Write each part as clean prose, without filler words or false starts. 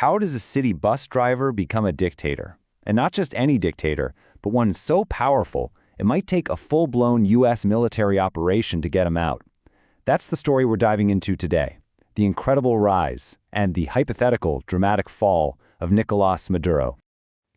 How does a city bus driver become a dictator? And not just any dictator, but one so powerful, it might take a full-blown U.S. military operation to get him out. That's the story we're diving into today. The incredible rise and the hypothetical dramatic fall of Nicolas Maduro.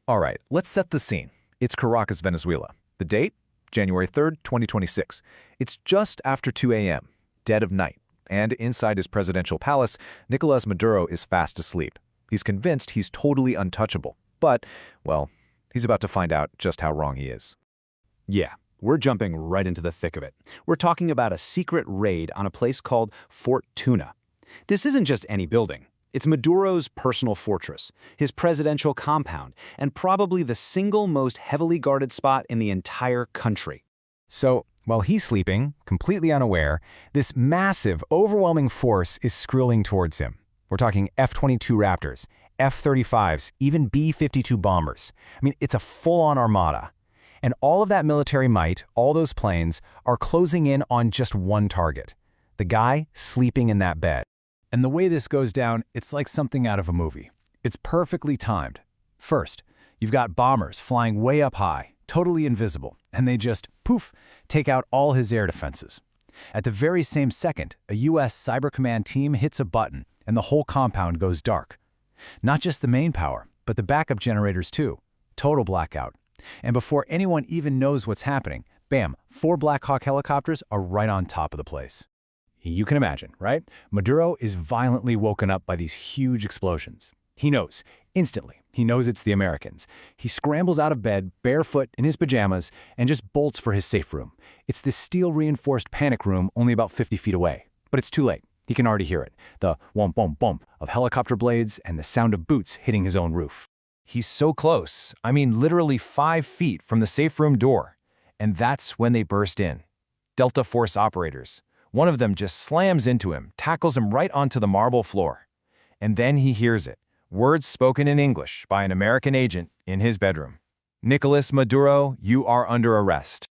All right, let's set the scene. It's Caracas, Venezuela. The date? January 3rd, 2026. It's just after 2 a.m., dead of night. And inside his presidential palace, Nicolas Maduro is fast asleep. He's convinced he's totally untouchable. But, well, he's about to find out just how wrong he is. Yeah, we're jumping right into the thick of it. We're talking about a secret raid on a place called Fort Tuna. This isn't just any building. It's Maduro's personal fortress, his presidential compound, and probably the single most heavily guarded spot in the entire country. So, while he's sleeping, completely unaware, this massive, overwhelming force is scrolling towards him. We're talking F-22 Raptors, F-35s, even B-52 bombers. I mean, it's a full-on armada. And all of that military might, all those planes, are closing in on just one target, the guy sleeping in that bed. And the way this goes down, it's like something out of a movie. It's perfectly timed. First, you've got bombers flying way up high, totally invisible, and they just, poof, take out all his air defenses. At the very same second, a U.S. Cyber Command team hits a button, and the whole compound goes dark. Not just the main power, but the backup generators too. Total blackout. And before anyone even knows what's happening, bam, 4 Black Hawk helicopters are right on top of the place. You can imagine, right? Maduro is violently woken up by these huge explosions. He knows, instantly, he knows it's the Americans. He scrambles out of bed, barefoot, in his pajamas, and just bolts for his safe room. It's this steel-reinforced panic room only about 50 feet away. But it's too late. He can already hear it. The whomp-whomp-whomp of helicopter blades and the sound of boots hitting his own roof. He's so close, I mean literally 5 feet from the safe room door. And that's when they burst in. Delta Force operators. One of them just slams into him, tackles him right onto the marble floor. And then he hears it, words spoken in English by an American agent in his bedroom. "Nicolas Maduro, you are under arrest."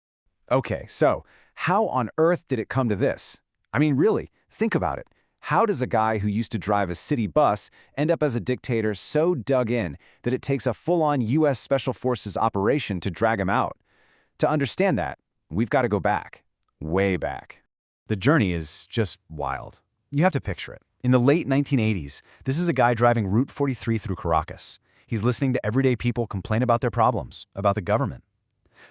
Okay, so how on earth did it come to this? I mean, really, think about it. How does a guy who used to drive a city bus end up as a dictator so dug in that it takes a full-on U.S. Special Forces operation to drag him out? To understand that, we've got to go back, way back. The journey is just wild. You have to picture it. In the late 1980s, this is a guy driving Route 43 through Caracas. He's listening to everyday people complain about their problems, about the government.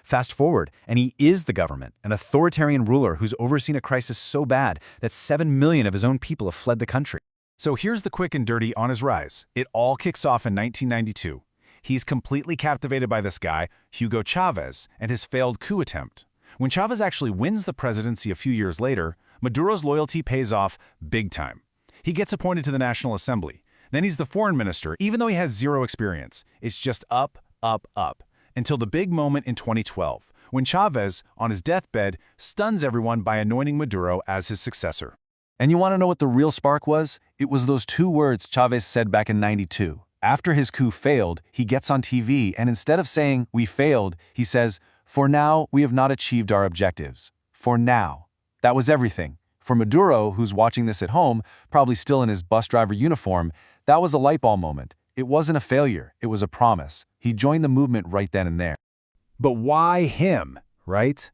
Fast forward, and he is the government, an authoritarian ruler who's overseen a crisis so bad that 7 million of his own people have fled the country. So here's the quick and dirty on his rise. It all kicks off in 1992. He's completely captivated by this guy, Hugo Chavez, and his failed coup attempt. When Chavez actually wins the presidency a few years later, Maduro's loyalty pays off big time. He gets appointed to the National Assembly. Then he's the foreign minister, even though he has zero experience. It's just up, up, up. Until the big moment in 2012, when Chavez, on his deathbed, stuns everyone by anointing Maduro as his successor. And you want to know what the real spark was? It was those 2 words Chavez said back in '92. After his coup failed, he gets on TV, and instead of saying, "We failed," he says, "For now, we have not achieved our objectives. For now." That was everything. For Maduro, who's watching this at home, probably still in his bus driver uniform, that was a light bulb moment. It wasn't a failure, it was a promise. He joined the movement right then and there. But why him, right?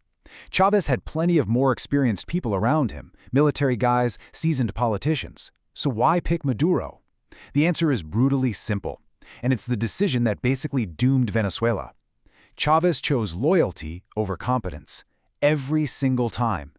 Chavez had plenty of more experienced people around him, military guys, seasoned politicians. So why pick Maduro? The answer is brutally simple, and it's the decision that basically doomed Venezuela. Chavez chose loyalty over competence, every single time.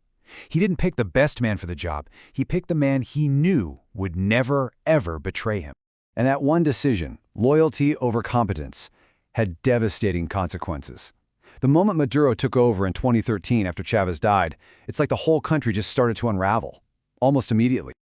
He didn't pick the best man for the job, he picked the man he knew would never, ever betray him. And that one decision, loyalty over competence, had devastating consequences. The moment Maduro took over in 2013 after Chavez died, it's like the whole country just started to unravel, almost immediately.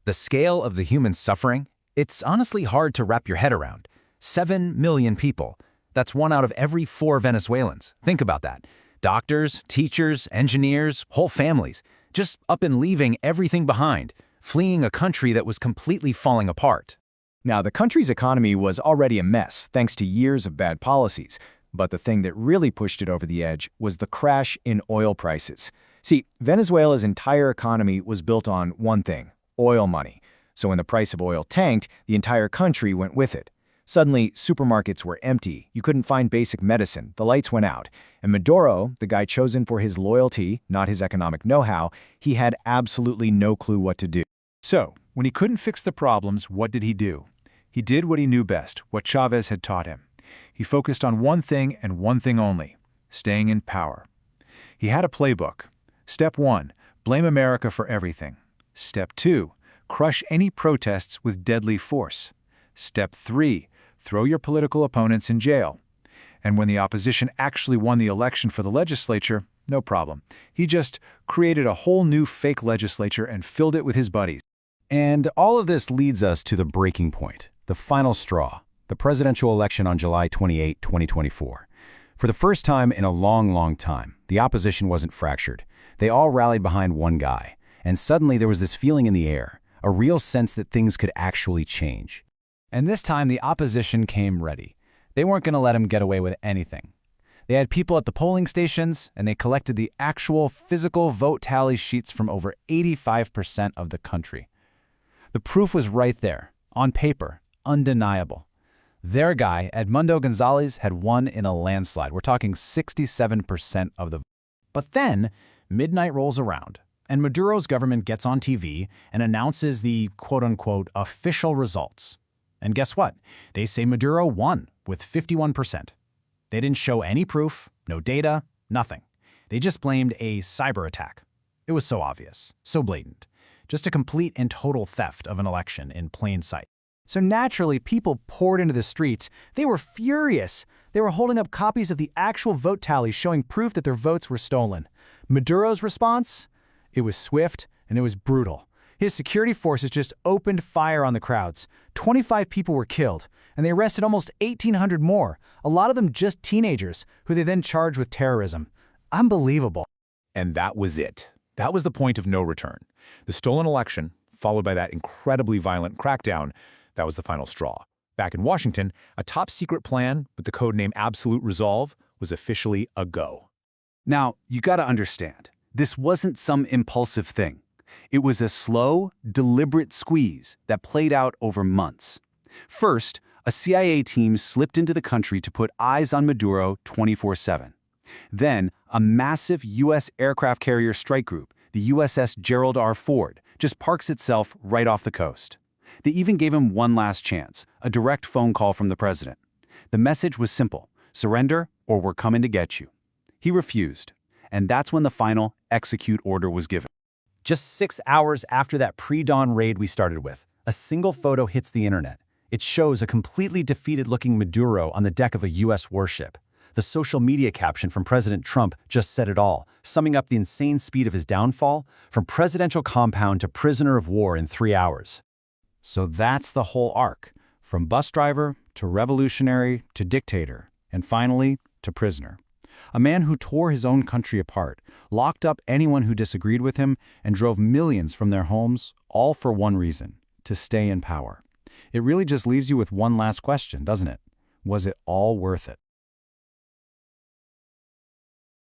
The scale of the human suffering, it's honestly hard to wrap your head around. 7 million people. That's 1 out of every 4 Venezuelans. Think about that. Doctors, teachers, engineers, whole families, just up and leaving everything behind, fleeing a country that was completely falling apart. Now, the country's economy was already a mess thanks to years of bad policies, but the thing that really pushed it over the edge was the crash in oil prices. See, Venezuela's entire economy was built on one thing: oil money. So when the price of oil tanked, the entire country went with it. Suddenly, supermarkets were empty, you couldn't find basic medicine, the lights went out. And Maduro, the guy chosen for his loyalty, not his economic know-how, he had absolutely no clue what to do. So, when he couldn't fix the problems, what did he do? He did what he knew best, what Chavez had taught him. He focused on one thing and one thing only: staying in power. He had a playbook. Step 1, blame America for everything. Step 2, crush any protests with deadly force. Step 3, throw your political opponents in jail. And when the opposition actually won the election for the legislature, no problem. He just created a whole new fake legislature and filled it with his buddies. And all of this leads us to the breaking point, the final straw, the presidential election on July 28, 2024. For the first time in a long, long time, the opposition wasn't fractured. They all rallied behind one guy. And suddenly there was this feeling in the air, a real sense that things could actually change. And this time the opposition came ready. They weren't going to let him get away with anything. They had people at the polling stations, and they collected the actual physical vote tally sheets from over 85% of the country. The proof was right there, on paper, undeniable. Their guy, Edmundo Gonzalez, had won in a landslide. We're talking 67% of the vote. But then, midnight rolls around, and Maduro's government gets on TV and announces the quote-unquote official results. And guess what? They say Maduro won with 51%. They didn't show any proof, no data, nothing. They just blamed a cyber attack. It was so obvious, so blatant. Just a complete and total theft of an election in plain sight. So naturally, people poured into the streets. They were furious. They were holding up copies of the actual vote tallies showing proof that their votes were stolen. Maduro's response? It was swift and it was brutal. His security forces just opened fire on the crowds. 25 people were killed, and they arrested almost 1,800 more, a lot of them just teenagers, who they then charged with terrorism. Unbelievable. And that was it. That was the point of no return. The stolen election, followed by that incredibly violent crackdown, that was the final straw. Back in Washington, a top-secret plan with the codename Absolute Resolve was officially a go. Now, you gotta understand, this wasn't some impulsive thing. It was a slow, deliberate squeeze that played out over months. First, a CIA team slipped into the country to put eyes on Maduro 24/7. Then, a massive U.S. aircraft carrier strike group, the USS Gerald R. Ford, just parks itself right off the coast. They even gave him one last chance, a direct phone call from the president. The message was simple: surrender or we're coming to get you. He refused, and that's when the final execute order was given. Just 6 hours after that pre-dawn raid we started with, a single photo hits the internet. It shows a completely defeated-looking Maduro on the deck of a U.S. warship. The social media caption from President Trump just said it all, summing up the insane speed of his downfall, from presidential compound to prisoner of war in 3 hours. So that's the whole arc, from bus driver to revolutionary to dictator, and finally to prisoner. A man who tore his own country apart, locked up anyone who disagreed with him, and drove millions from their homes, all for one reason: to stay in power. It really just leaves you with one last question, doesn't it? Was it all worth it?